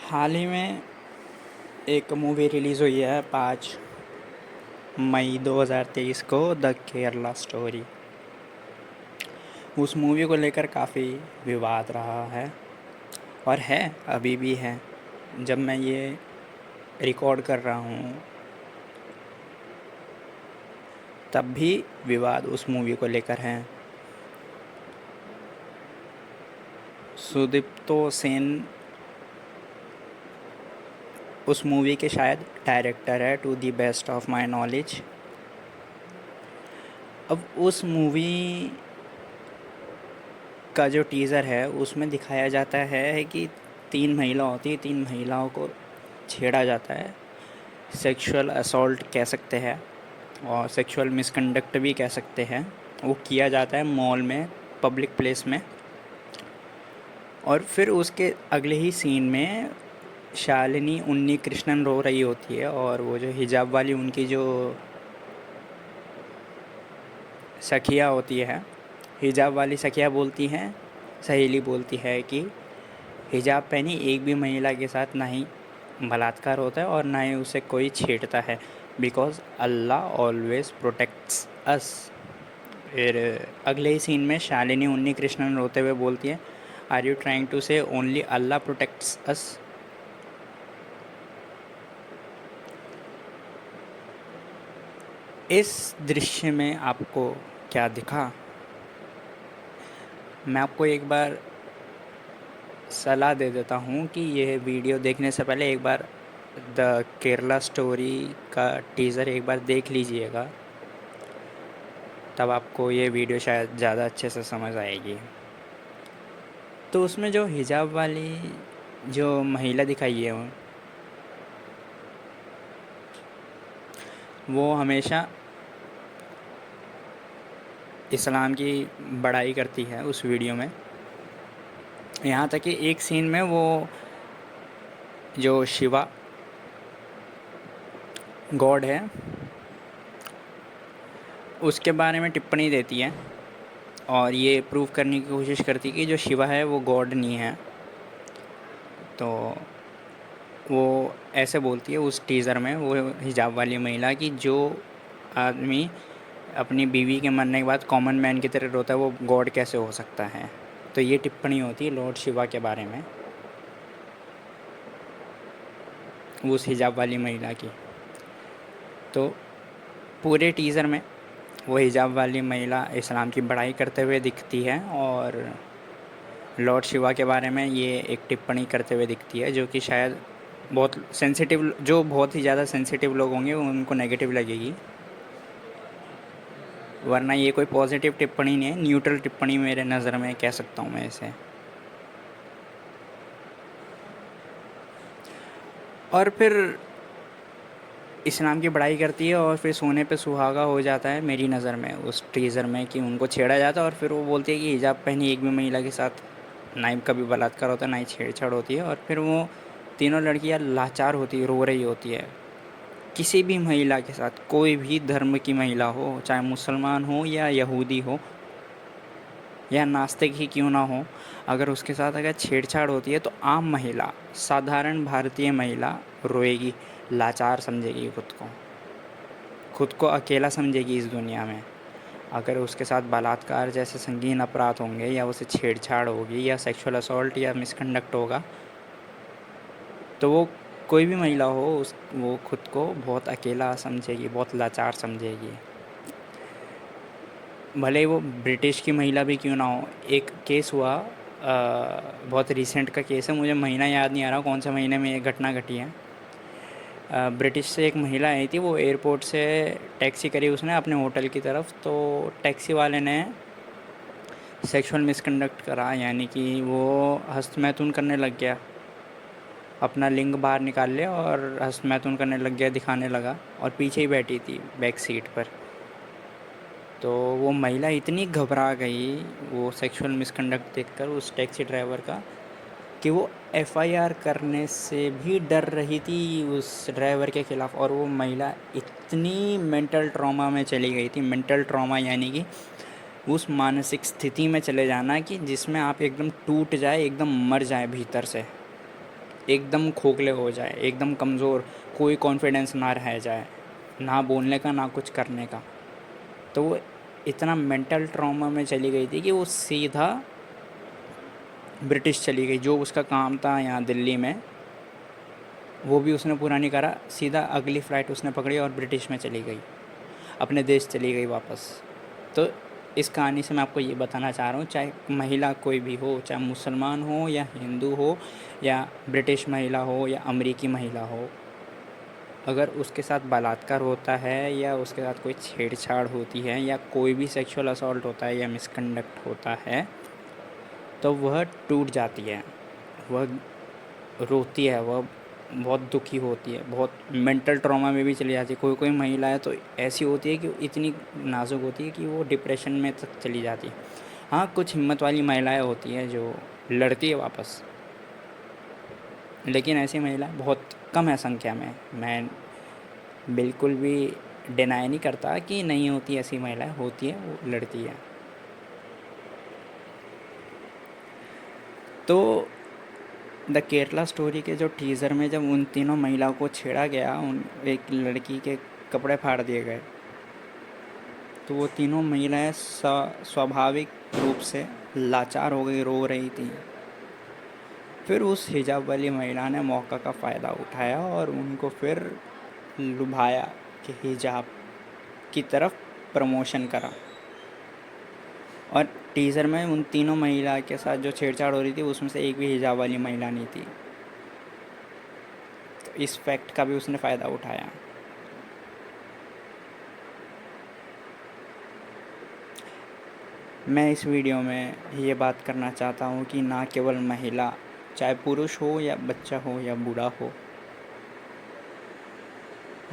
हाल ही में एक movie release हुई है 5 मई 2023 को, द केरला स्टोरी। उस मूवी को लेकर काफ़ी विवाद रहा है और है, अभी भी है। जब मैं ये रिकॉर्ड कर रहा हूँ तब भी विवाद उस मूवी को लेकर है। सुदीप्तो सेन उस मूवी के शायद डायरेक्टर है, to the best of my knowledge. अब उस मूवी का जो टीज़र है उसमें दिखाया जाता है कि 3 महिला होती है, 3 महिलाओं को छेड़ा जाता है। सेक्सुअल असॉल्ट कह सकते हैं और सेक्सुअल मिसकंडक्ट भी कह सकते हैं। वो किया जाता है मॉल में, पब्लिक प्लेस में। और फिर उसके अगले ही सीन में शालिनी उन्नी कृष्णन रो रही होती है और वो जो हिजाब वाली उनकी जो सखिया होती है, हिजाब वाली सखिया बोलती हैं, सहेली बोलती है कि हिजाब पहनी एक भी महिला के साथ ना ही बलात्कार होता है और ना ही उसे कोई छेड़ता है, because Allah always protects us. फिर अगले ही सीन में शालिनी उन्नी कृष्णन रोते हुए बोलती है, आर यू ट्राइंग टू से ओनली अल्लाह प्रोटेक्ट्स अस। इस दृश्य में आपको क्या दिखा? मैं आपको एक बार सलाह दे देता हूँ कि यह वीडियो देखने से पहले एक बार द केरला स्टोरी का टीज़र एक बार देख लीजिएगा, तब आपको ये वीडियो शायद ज़्यादा अच्छे से समझ आएगी। तो उसमें जो हिजाब वाली जो महिला दिखाई है वो हमेशा इस्लाम की बड़ाई करती है उस वीडियो में। यहाँ तक कि एक सीन में वो जो शिवा गॉड है उसके बारे में टिप्पणी देती है और ये प्रूव करने की कोशिश करती है कि जो शिवा है वो गॉड नहीं है। तो वो ऐसे बोलती है उस टीज़र में, वो हिजाब वाली महिला, कि जो आदमी अपनी बीवी के मरने के बाद कॉमन मैन की तरह रोता है वो गॉड कैसे हो सकता है। तो ये टिप्पणी होती है लॉर्ड शिवा के बारे में उस हिजाब वाली महिला की। तो पूरे टीज़र में वो हिजाब वाली महिला इस्लाम की बड़ाई करते हुए दिखती है और लॉर्ड शिवा के बारे में ये एक टिप्पणी करते हुए दिखती है, जो कि शायद बहुत सेंसिटिव, जो बहुत ही ज़्यादा सेंसिटिव लोग होंगे उनको नेगेटिव लगेगी, वरना ये कोई पॉजिटिव टिप्पणी नहीं है, न्यूट्रल टिप्पणी मेरे नज़र में कह सकता हूँ मैं इसे। और फिर इस्लाम की बड़ाई करती है और फिर सोने पे सुहागा हो जाता है मेरी नज़र में उस टीज़र में, कि उनको छेड़ा जाता है और फिर वो बोलती है कि हिजाब पहनी एक भी महिला के साथ ना ही कभी बलात्कार होता है ना ही छेड़छाड़ होती है। और फिर वो तीनों लड़कियां लाचार होती है, रो रही होती है। किसी भी महिला के साथ, कोई भी धर्म की महिला हो, चाहे मुसलमान हो या यहूदी हो या नास्तिक ही क्यों ना हो, अगर उसके साथ अगर छेड़छाड़ होती है तो आम महिला, साधारण भारतीय महिला रोएगी, लाचार समझेगी, खुद को अकेला समझेगी इस दुनिया में। अगर उसके साथ बलात्कार जैसे संगीन अपराध होंगे या उसे छेड़छाड़ होगी या सेक्सुअल असॉल्ट या मिसकंडक्ट होगा, तो वो कोई भी महिला हो वो खुद को बहुत अकेला समझेगी, बहुत लाचार समझेगी, भले ही वो ब्रिटिश की महिला भी क्यों ना हो। एक केस हुआ, बहुत रिसेंट का केस है, मुझे महीना याद नहीं आ रहा कौन से महीने में ये घटना घटी है। ब्रिटिश से एक महिला आई थी, वो एयरपोर्ट से टैक्सी करी उसने अपने होटल की तरफ, तो टैक्सी वाले ने सेक्सुअल मिसकंडक्ट करा, यानी कि वो हस्तमैथुन करने लग गया, अपना लिंग बाहर निकाल लिया और हस्तमैथुन करने लग गया, दिखाने लगा, और पीछे ही बैठी थी बैक सीट पर। तो वो महिला इतनी घबरा गई वो सेक्सुअल मिसकंडक्ट देखकर उस टैक्सी ड्राइवर का, कि वो एफआईआर करने से भी डर रही थी उस ड्राइवर के ख़िलाफ़। और वो महिला इतनी मेंटल ट्रॉमा में चली गई थी, मेंटल ट्रॉमा यानी कि उस मानसिक स्थिति में चले जाना कि जिसमें आप एकदम टूट जाए, एकदम मर जाए भीतर से, एकदम खोखले हो जाए, एकदम कमज़ोर, कोई कॉन्फिडेंस ना रह जाए, ना बोलने का ना कुछ करने का। तो वो इतना मेंटल ट्रॉमा में चली गई थी कि वो सीधा ब्रिटिश चली गई। जो उसका काम था यहाँ दिल्ली में वो भी उसने पूरा नहीं करा, सीधा अगली फ़्लाइट उसने पकड़ी और ब्रिटिश में चली गई, अपने देश चली गई वापस। तो इस कहानी से मैं आपको ये बताना चाह रहा हूँ, चाहे महिला कोई भी हो, चाहे मुसलमान हो या हिंदू हो या ब्रिटिश महिला हो या अमेरिकी महिला हो, अगर उसके साथ बलात्कार होता है या उसके साथ कोई छेड़छाड़ होती है या कोई भी सेक्सुअल असॉल्ट होता है या मिसकंडक्ट होता है, तो वह टूट जाती है, वह रोती है, वह बहुत दुखी होती है, बहुत मेंटल ट्रॉमा में भी चली जाती है। कोई कोई महिलाएं तो ऐसी होती है कि इतनी नाजुक होती है कि वो डिप्रेशन में तक चली जाती है। हाँ, कुछ हिम्मत वाली महिलाएं होती हैं जो लड़ती है वापस, लेकिन ऐसी महिलाएं बहुत कम है संख्या में। मैं बिल्कुल भी डिनाई नहीं करता कि नहीं होती, ऐसी महिलाएं होती हैं, वो लड़ती है। तो द केरला स्टोरी के जो टीज़र में जब उन तीनों महिलाओं को छेड़ा गया, उन एक लड़की के कपड़े फाड़ दिए गए, तो वो तीनों महिलाएं स्वाभाविक रूप से लाचार हो गई, रो रही थी। फिर उस हिजाब वाली महिला ने मौका का फ़ायदा उठाया और उनको फिर लुभाया कि हिजाब की तरफ प्रमोशन करा। और टीज़र में उन तीनों महिला के साथ जो छेड़छाड़ हो रही थी उसमें से एक भी हिजाब वाली महिला नहीं थी। तो इस फैक्ट का भी उसने फ़ायदा उठाया। मैं इस वीडियो में ये बात करना चाहता हूँ कि ना केवल महिला, चाहे पुरुष हो या बच्चा हो या बूढ़ा हो,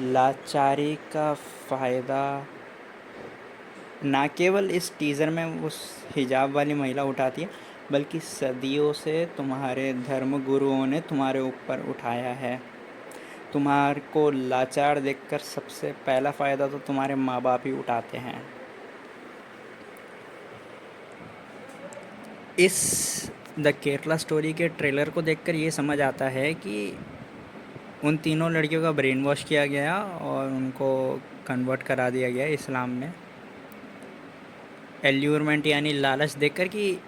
लाचारी का फ़ायदा ना केवल इस टीज़र में उस हिजाब वाली महिला उठाती है, बल्कि सदियों से तुम्हारे धर्म गुरुओं ने तुम्हारे ऊपर उठाया है। तुम्हारे को लाचार देखकर सबसे पहला फ़ायदा तो तुम्हारे माँ बाप ही उठाते हैं। इस द केरला स्टोरी के ट्रेलर को देखकर ये समझ आता है कि उन तीनों लड़कियों का ब्रेन वॉश किया गया और उनको कन्वर्ट करा दिया गया इस्लाम में, एल्यूरमेंट यानी लालच देकर कि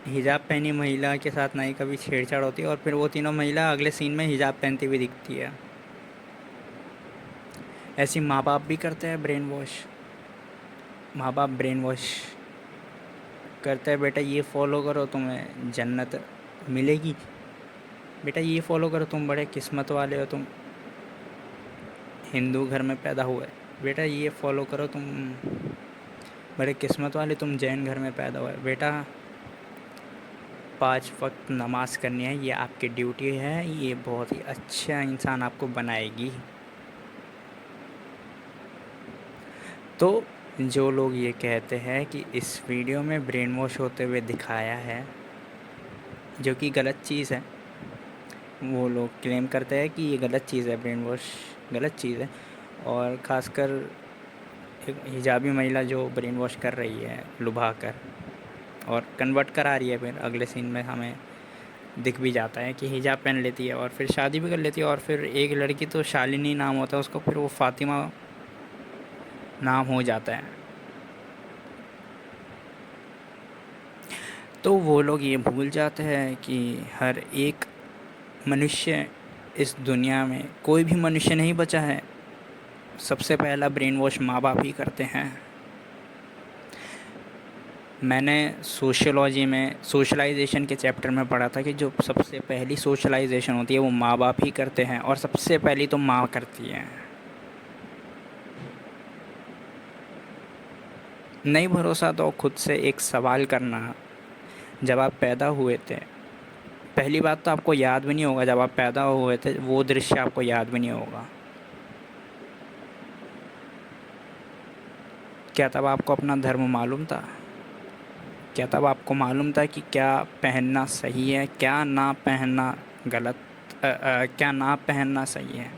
हिजाब पहनी महिला के साथ नहीं कभी छेड़छाड़ होती है, और फिर वो तीनों महिला अगले सीन में हिजाब पहनती हुई दिखती है। ऐसी माँ बाप भी करते हैं ब्रेन वॉश। माँ बाप ब्रेन वॉश करते हैं, बेटा ये फॉलो करो तुम्हें जन्नत मिलेगी, बेटा ये फॉलो करो तुम बड़े किस्मत वाले हो, तुम हिंदू घर में पैदा हुए, बेटा ये फॉलो करो तुम बड़े किस्मत वाले, तुम जैन घर में पैदा हुए, बेटा 5 वक्त नमाज़ करनी है, ये आपकी ड्यूटी है, ये बहुत ही अच्छा इंसान आपको बनाएगी। तो जो लोग ये कहते हैं कि इस वीडियो में ब्रेन वॉश होते हुए दिखाया है, जो कि गलत चीज़ है, वो लोग क्लेम करते हैं कि ये गलत चीज़ है, ब्रेन वॉश गलत चीज़ है। और ख़ासकर एक हिजाबी महिला जो ब्रेन वॉश कर रही है लुभा कर और कन्वर्ट करा रही है, फिर अगले सीन में हमें दिख भी जाता है कि हिजाब पहन लेती है और फिर शादी भी कर लेती है। और फिर एक लड़की तो शालिनी नाम होता है उसको, फिर वो फ़ातिमा नाम हो जाता है। तो वो लोग ये भूल जाते हैं कि हर एक मनुष्य इस दुनिया में, कोई भी मनुष्य नहीं बचा है, सबसे पहला ब्रेन वॉश माँ बाप ही करते हैं। मैंने सोशियोलॉजी में सोशलाइजेशन के चैप्टर में पढ़ा था कि जो सबसे पहली सोशलाइजेशन होती है वो माँ बाप ही करते हैं, और सबसे पहली तो माँ करती है। नहीं भरोसा तो खुद से एक सवाल करना, जब आप पैदा हुए थे, पहली बात तो आपको याद भी नहीं होगा जब आप पैदा हुए थे, वो दृश्य आपको याद भी नहीं होगा। क्या तब आपको अपना धर्म मालूम था? क्या तब आपको मालूम था कि क्या पहनना सही है, क्या ना पहनना गलत, क्या ना पहनना सही है,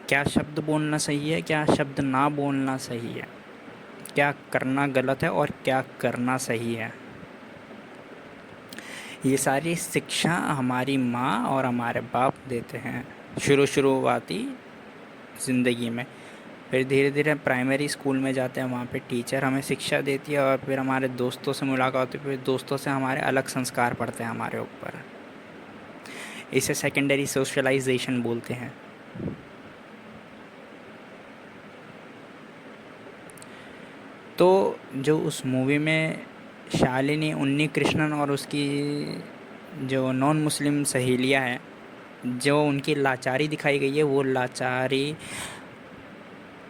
क्या शब्द बोलना सही है, क्या शब्द ना बोलना सही है, क्या करना गलत है और क्या करना सही है? ये सारी शिक्षा हमारी माँ और हमारे बाप देते हैं शुरुआती ज़िंदगी में। फिर धीरे धीरे प्राइमरी स्कूल में जाते हैं, वहाँ पे टीचर हमें शिक्षा देती है, और फिर हमारे दोस्तों से मुलाकात होती है, फिर दोस्तों से हमारे अलग संस्कार पड़ते हैं हमारे ऊपर। इसे सेकेंडरी सोशलाइजेशन बोलते हैं। तो जो उस मूवी में शालिनी उन्नी कृष्णन और उसकी जो नॉन मुस्लिम सहेलियाँ हैं, जो उनकी लाचारी दिखाई गई है, वो लाचारी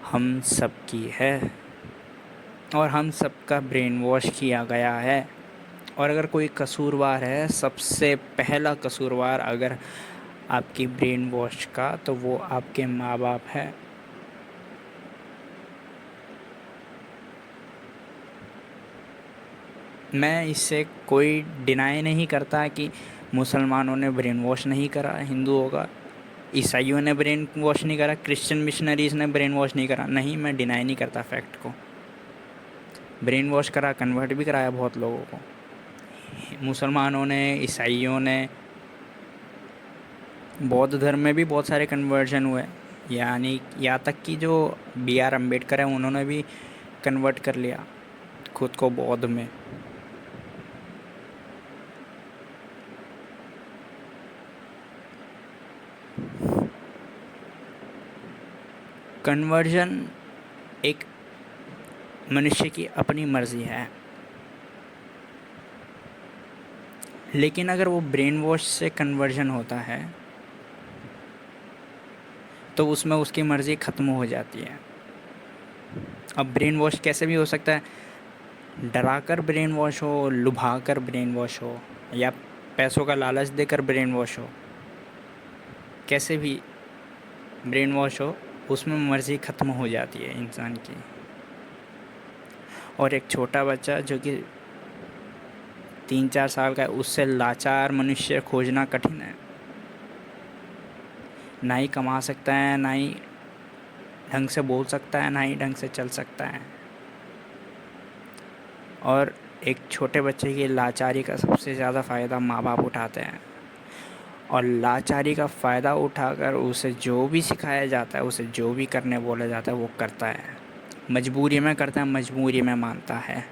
हम सब की है, और हम सबका ब्रेन वॉश किया गया है। और अगर कोई कसूरवार है, सबसे पहला कसूरवार अगर आपकी ब्रेन वॉश का, तो वो आपके माँ बाप है। मैं इससे कोई डिनाई नहीं करता कि मुसलमानों ने ब्रेन वॉश नहीं करा हिंदुओं का, ईसाइयों ने ब्रेन वॉश नहीं करा, क्रिश्चियन मिशनरीज़ ने ब्रेन वॉश नहीं करा। नहीं, मैं डिनाई नहीं करता फैक्ट को। ब्रेन वॉश करा, कन्वर्ट भी कराया बहुत लोगों को, मुसलमानों ने, ईसाइयों ने। बौद्ध धर्म में भी बहुत सारे कन्वर्जन हुए, यानी यहाँ तक कि जो B.R. अम्बेडकर है, उन्होंने भी कन्वर्ट कर लिया खुद को बौद्ध में। कन्वर्जन एक मनुष्य की अपनी मर्ज़ी है, लेकिन अगर वो ब्रेन वॉश से कन्वर्जन होता है तो उसमें उसकी मर्ज़ी ख़त्म हो जाती है। अब ब्रेन वॉश कैसे भी हो सकता है, डराकर ब्रेन वॉश हो, लुभाकर ब्रेन वॉश हो, या पैसों का लालच देकर ब्रेन वॉश हो, कैसे भी ब्रेन वॉश हो, उसमें मर्ज़ी ख़त्म हो जाती है इंसान की। और एक छोटा बच्चा जो कि 3-4 साल का है, उससे लाचार मनुष्य खोजना कठिन है। ना ही कमा सकता है, ना ही ढंग से बोल सकता है, ना ही ढंग से चल सकता है। और एक छोटे बच्चे की लाचारी का सबसे ज़्यादा फ़ायदा माँ बाप उठाते हैं, और लाचारी का फ़ायदा उठाकर उसे जो भी सिखाया जाता है, उसे जो भी करने बोला जाता है, वो करता है। मजबूरी में करता है, मजबूरी में मानता है।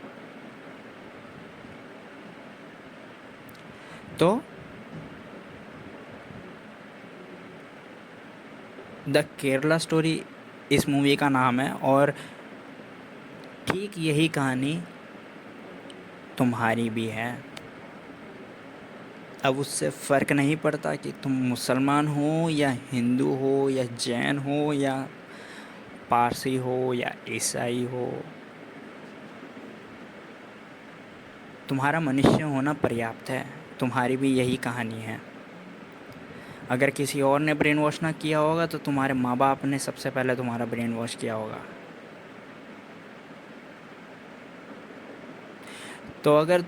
तो द केरला स्टोरी इस मूवी का नाम है, और ठीक यही कहानी तुम्हारी भी है। अब उससे फ़र्क नहीं पड़ता कि तुम मुसलमान हो या हिंदू हो या जैन हो या पारसी हो या ईसाई हो, तुम्हारा मनुष्य होना पर्याप्त है। तुम्हारी भी यही कहानी है। अगर किसी और ने ब्रेन वॉश ना किया होगा, तो तुम्हारे माँ बाप ने सबसे पहले तुम्हारा ब्रेन वॉश किया होगा। तो अगर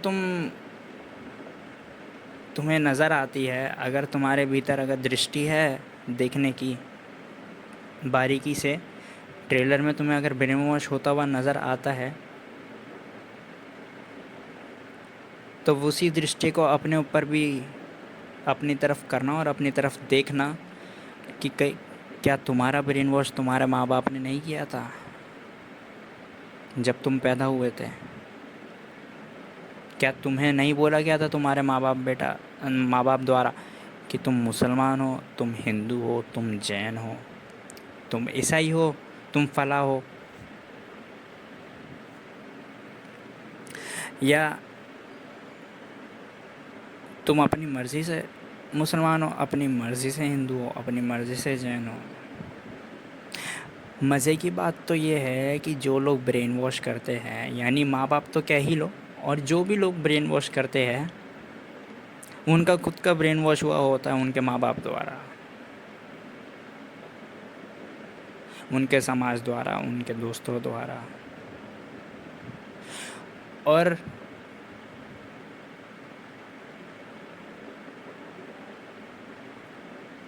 तुम्हें नज़र आती है, अगर तुम्हारे भीतर अगर दृष्टि है देखने की बारीकी से, ट्रेलर में तुम्हें अगर ब्रेन वॉश होता हुआ नज़र आता है, तो उसी दृष्टि को अपने ऊपर भी अपनी तरफ करना, और अपनी तरफ देखना कि क्या तुम्हारा ब्रेन वॉश तुम्हारे माँ बाप ने नहीं किया था जब तुम पैदा हुए थे? क्या तुम्हें नहीं बोला गया था तुम्हारे माँ बाप द्वारा कि तुम मुसलमान हो, तुम हिंदू हो, तुम जैन हो, तुम ईसाई हो, तुम फला हो? या तुम अपनी मर्ज़ी से मुसलमान हो, अपनी मर्ज़ी से हिंदू हो, अपनी मर्ज़ी से जैन हो? मज़े की बात तो ये है कि जो लोग ब्रेन वॉश करते हैं, यानी माँ बाप तो क्या ही लो, और जो भी लोग ब्रेन वॉश करते हैं, उनका खुद का ब्रेन वॉश हुआ होता है उनके माँ बाप द्वारा, उनके समाज द्वारा, उनके दोस्तों द्वारा। और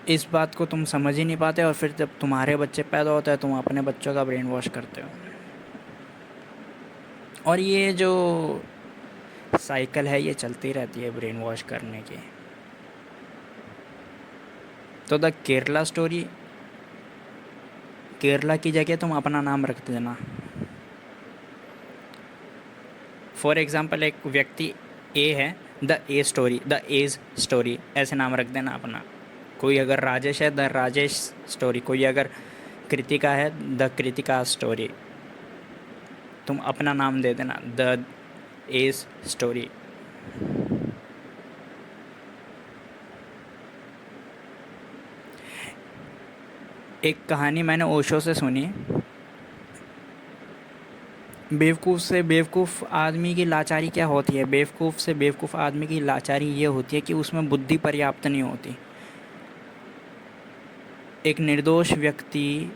इस बात को तुम समझ ही नहीं पाते, और फिर जब तुम्हारे बच्चे पैदा होते हैं, तुम अपने बच्चों का ब्रेन वॉश करते हो। और ये जो साइकिल है, ये चलती रहती है ब्रेन वॉश करने की। तो द केरला स्टोरी, केरला की जगह तुम अपना नाम रख देना। फॉर एग्ज़ाम्पल एक व्यक्ति ए है, the A story, the age story, ऐसे नाम रख देना अपना। कोई अगर राजेश है, द राजेश स्टोरी। कोई अगर कृतिका है, द कृतिका स्टोरी। तुम अपना नाम दे देना, द एज स्टोरी। एक कहानी मैंने ओशो से सुनी। बेवकूफ़ से बेवकूफ़ आदमी की लाचारी क्या होती है? बेवकूफ़ से बेवकूफ़ आदमी की लाचारी ये होती है कि उसमें बुद्धि पर्याप्त नहीं होती। एक निर्दोष व्यक्ति,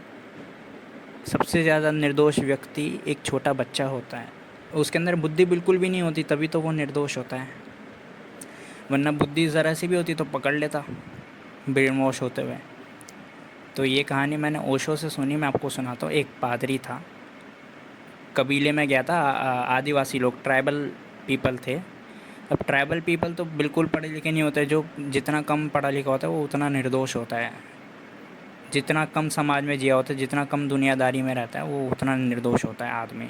सबसे ज़्यादा निर्दोष व्यक्ति एक छोटा बच्चा होता है। उसके अंदर बुद्धि बिल्कुल भी नहीं होती, तभी तो वो निर्दोष होता है। वरना बुद्धि ज़रा सी भी होती तो पकड़ लेता ब्रेन वॉश होते हुए। तो ये कहानी मैंने ओशो से सुनी, मैं आपको सुनाता हूँ। एक पादरी था, कबीले में गया था। आदिवासी लोग, ट्राइबल पीपल थे। अब ट्राइबल पीपल तो बिल्कुल पढ़े लिखे नहीं होते। जो जितना कम पढ़ा लिखा होता है वो उतना निर्दोष होता है। जितना कम समाज में जिया होता है, जितना कम दुनियादारी में रहता है, वो उतना निर्दोष होता है आदमी।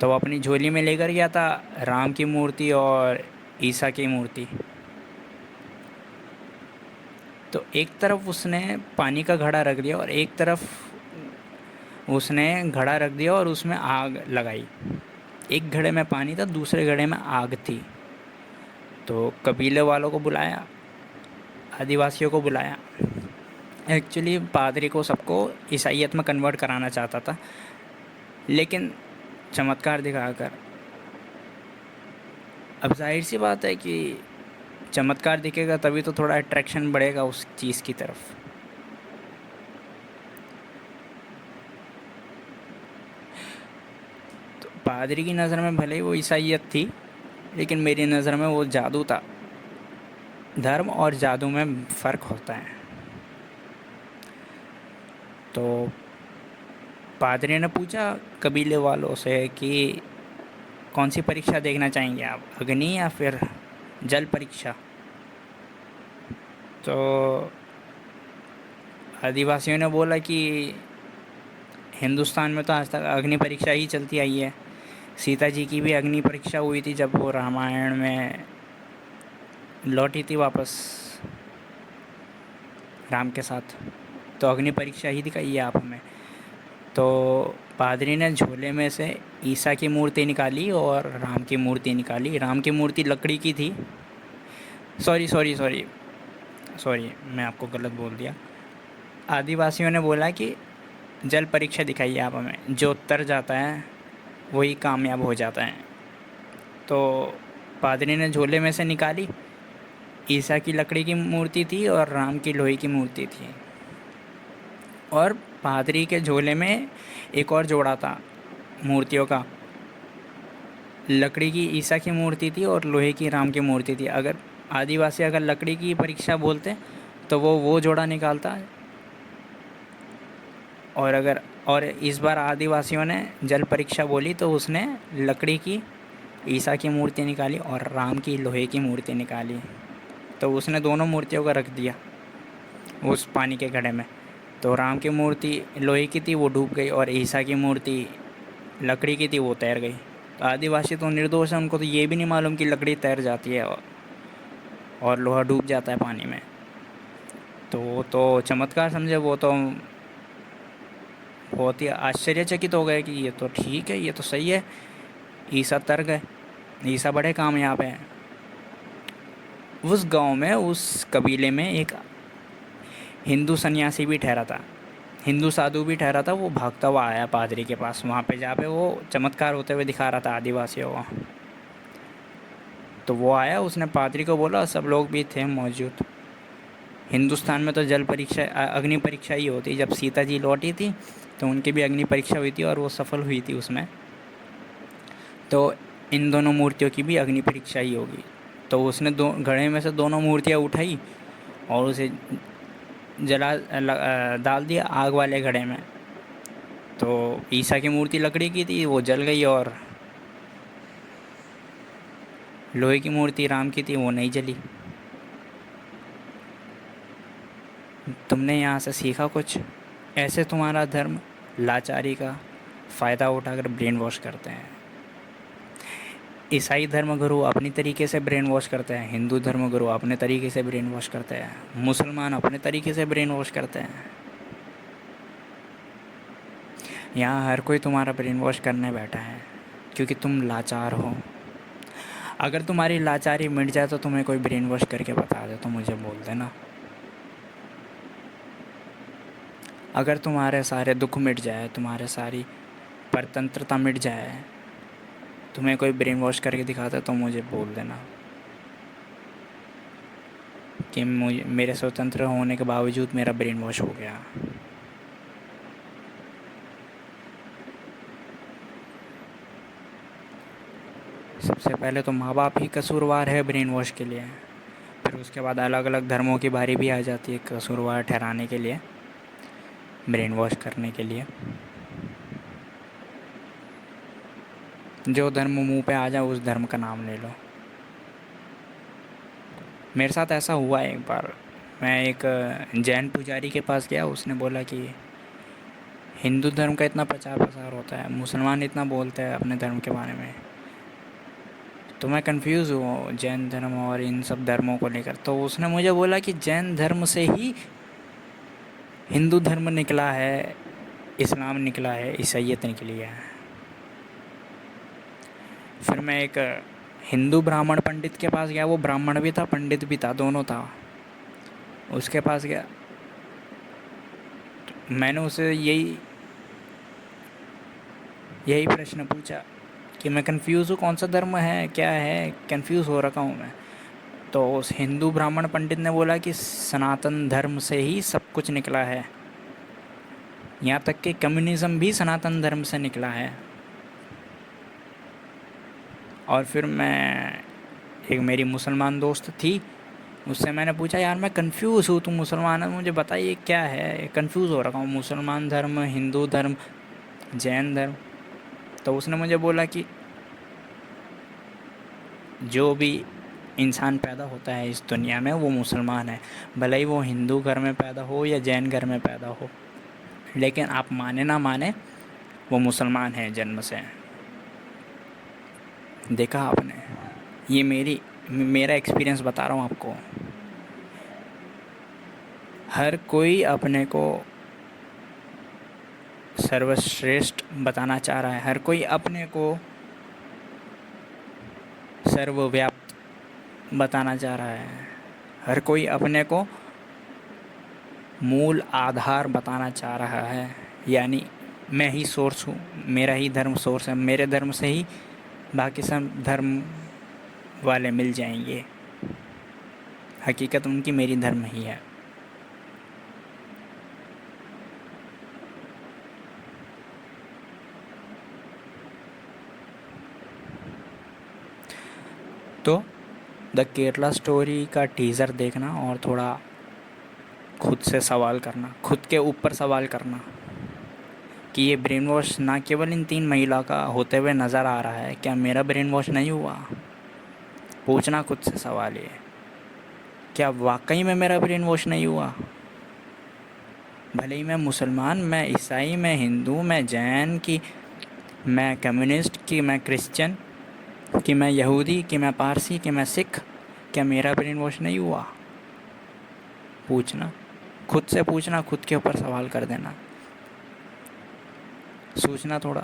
तो वो अपनी झोली में लेकर गया था राम की मूर्ति और ईसा की मूर्ति। तो एक तरफ उसने पानी का घड़ा रख दिया और एक तरफ उसने घड़ा रख दिया और उसमें आग लगाई। एक घड़े में पानी था, दूसरे घड़े में आग थी। तो कबीले वालों को बुलाया, आदिवासियों को बुलाया। एक्चुअली पादरी को सबको ईसाईयत में कन्वर्ट कराना चाहता था, लेकिन चमत्कार दिखाकर। अब जाहिर सी बात है कि चमत्कार दिखेगा तभी तो थोड़ा अट्रैक्शन बढ़ेगा उस चीज़ की तरफ। तो पादरी की नज़र में भले ही वो ईसाईयत थी, लेकिन मेरी नज़र में वो जादू था। धर्म और जादू में फ़र्क होता है। तो पादरी ने पूछा कबीले वालों से कि कौन सी परीक्षा देखना चाहेंगे आप, अग्नि या फिर जल परीक्षा? तो आदिवासियों ने बोला कि हिंदुस्तान में तो आज तक अग्नि परीक्षा ही चलती आई है। सीता जी की भी अग्नि परीक्षा हुई थी जब वो रामायण में लौटी थी वापस राम के साथ। तो अग्नि परीक्षा ही दिखाई है आप हमें। तो पादरी ने झोले में से ईसा की मूर्ति निकाली और राम की मूर्ति निकाली। राम की मूर्ति लकड़ी की थी। सॉरी सॉरी सॉरी सॉरी, मैं आपको गलत बोल दिया। आदिवासियों ने बोला कि जल परीक्षा दिखाइए आप हमें, जो उतर जाता है वही कामयाब हो जाता है। तो पादरी ने झोले में से निकाली, ईसा की लकड़ी की मूर्ति थी और राम की लोहे की मूर्ति थी। और पादरी के झोले में एक और जोड़ा था मूर्तियों का। लकड़ी की ईसा की मूर्ति थी और लोहे की राम की मूर्ति थी। अगर आदिवासी अगर लकड़ी की परीक्षा बोलते तो वो जोड़ा निकालता। और इस बार आदिवासियों ने जल परीक्षा बोली तो उसने लकड़ी की ईसा की मूर्ति निकाली और राम की लोहे की मूर्ति निकाली। तो उसने दोनों मूर्तियों का रख दिया उस पानी के घड़े में। तो राम की मूर्ति लोहे की थी, वो डूब गई, और ईसा की मूर्ति लकड़ी की थी, वो तैर गई। तो आदिवासी तो निर्दोष है, उनको तो ये भी नहीं मालूम कि लकड़ी तैर जाती है और लोहा डूब जाता है पानी में। तो चमत्कार समझे वो तो बहुत ही आश्चर्यचकित हो गए कि ये तो ठीक है, ये तो सही है, ईसा तर गए, ईसा बड़े कामयाब हैं। उस गांव में, उस कबीले में एक हिंदू सन्यासी भी ठहरा था, हिंदू साधु भी ठहरा था। वो भागता हुआ आया पादरी के पास, वहाँ पे जहाँ पे वो चमत्कार होते हुए दिखा रहा था आदिवासियों को। तो वो आया, उसने पादरी को बोला, सब लोग भी थे मौजूद। हिंदुस्तान में तो जल परीक्षा, अग्नि परीक्षा ही होती। जब सीता जी लौटी थी तो उनकी भी अग्नि परीक्षा हुई थी और वो सफल हुई थी उसमें। तो इन दोनों मूर्तियों की भी अग्नि परीक्षा ही होगी। तो उसने घड़े में से दोनों मूर्तियाँ उठाई और उसे डाल दिया आग वाले घड़े में। तो ईसा की मूर्ति लकड़ी की थी, वो जल गई, और लोहे की मूर्ति राम की थी, वो नहीं जली। तुमने यहाँ से सीखा कुछ? ऐसे तुम्हारा धर्म लाचारी का फ़ायदा उठाकर ब्रेन वॉश करते हैं। ईसाई धर्मगुरु अपनी तरीके से ब्रेन वॉश करते हैं, हिंदू धर्मगुरु अपने तरीके से ब्रेन वॉश करते हैं, मुसलमान अपने तरीके से ब्रेन वॉश करते हैं। यहाँ हर कोई तुम्हारा ब्रेन वॉश करने बैठा है क्योंकि तुम लाचार हो। अगर तुम्हारी लाचारी मिट जाए तो तुम्हें कोई ब्रेन वॉश करके बता दे तो मुझे बोल देना। अगर तुम्हारे सारे दुख मिट जाए, तुम्हारे सारी परतंत्रता मिट जाए, तुम्हें कोई ब्रेन वॉश करके दिखाता तो मुझे बोल देना कि मुझे मेरे स्वतंत्र होने के बावजूद मेरा ब्रेन वॉश हो गया। सबसे पहले तो माँ बाप ही कसूरवार है ब्रेन वॉश के लिए, फिर उसके बाद अलग अलग धर्मों की बारी भी आ जाती है कसूरवार ठहराने के लिए, ब्रेन वॉश करने के लिए। जो धर्म मुंह पे आ जाए उस धर्म का नाम ले लो। मेरे साथ ऐसा हुआ है एक बार। मैं एक जैन पुजारी के पास गया, उसने बोला कि हिंदू धर्म का इतना प्रचार प्रसार होता है, मुसलमान इतना बोलते हैं अपने धर्म के बारे में, तो मैं कंफ्यूज हुआ जैन धर्म और इन सब धर्मों को लेकर। तो उसने मुझे बोला कि जैन धर्म से ही हिंदू धर्म निकला है, इस्लाम निकला है, ईसाईयत निकली है। फिर मैं एक हिंदू ब्राह्मण पंडित के पास गया, वो ब्राह्मण भी था पंडित भी था, दोनों था। उसके पास गया, मैंने उसे यही प्रश्न पूछा कि मैं कंफ्यूज हूँ, कौन सा धर्म है, क्या है, कंफ्यूज हो रखा हूँ मैं। तो उस हिंदू ब्राह्मण पंडित ने बोला कि सनातन धर्म से ही सब कुछ निकला है, यहाँ तक कि कम्युनिज़्म भी सनातन धर्म से निकला है। और फिर एक मेरी मुसलमान दोस्त थी, उससे मैंने पूछा यार मैं कंफ्यूज हूँ, तुम मुसलमान है, मुझे बताइए क्या है, कंफ्यूज हो रखा हूँ, मुसलमान धर्म, हिंदू धर्म, जैन धर्म। तो उसने मुझे बोला कि जो भी इंसान पैदा होता है इस दुनिया में वो मुसलमान है, भले ही वो हिंदू घर में पैदा हो या जैन घर में पैदा हो, लेकिन आप माने ना माने वो मुसलमान है जन्म से। देखा आपने, ये मेरा एक्सपीरियंस बता रहा हूँ आपको। हर कोई अपने को सर्वश्रेष्ठ बताना चाह रहा है, हर कोई अपने को सर्वव्याप्त बताना चाह रहा है, हर कोई अपने को मूल आधार बताना चाह रहा है, यानी मैं ही सोर्स हूँ, मेरा ही धर्म सोर्स है, मेरे धर्म से ही बाकी सब धर्म वाले मिल जाएंगे। हकीकत उनकी मेरी धर्म ही है। तो द केरला स्टोरी का टीज़र देखना और थोड़ा खुद से सवाल करना, खुद के ऊपर सवाल करना कि ये ब्रेन वॉश ना केवल इन 3 महिला का होते हुए नज़र आ रहा है, क्या मेरा ब्रेन वॉश नहीं हुआ? पूछना खुद से सवाल ये, क्या वाकई में मेरा ब्रेन वॉश नहीं हुआ? भले ही मैं मुसलमान, मैं ईसाई, मैं हिंदू, मैं जैन, कि मैं कम्युनिस्ट, कि मैं क्रिश्चियन, कि मैं यहूदी, कि मैं पारसी, कि मैं सिख, क्या मेरा ब्रेन वॉश नहीं हुआ? पूछना, खुद से पूछना, खुद के ऊपर सवाल कर देना, सोचना थोड़ा।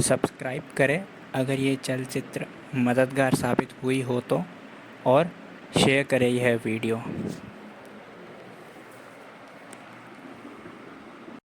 सब्सक्राइब करें अगर ये चलचित्र मददगार साबित हुई हो तो, और शेयर करें यह वीडियो।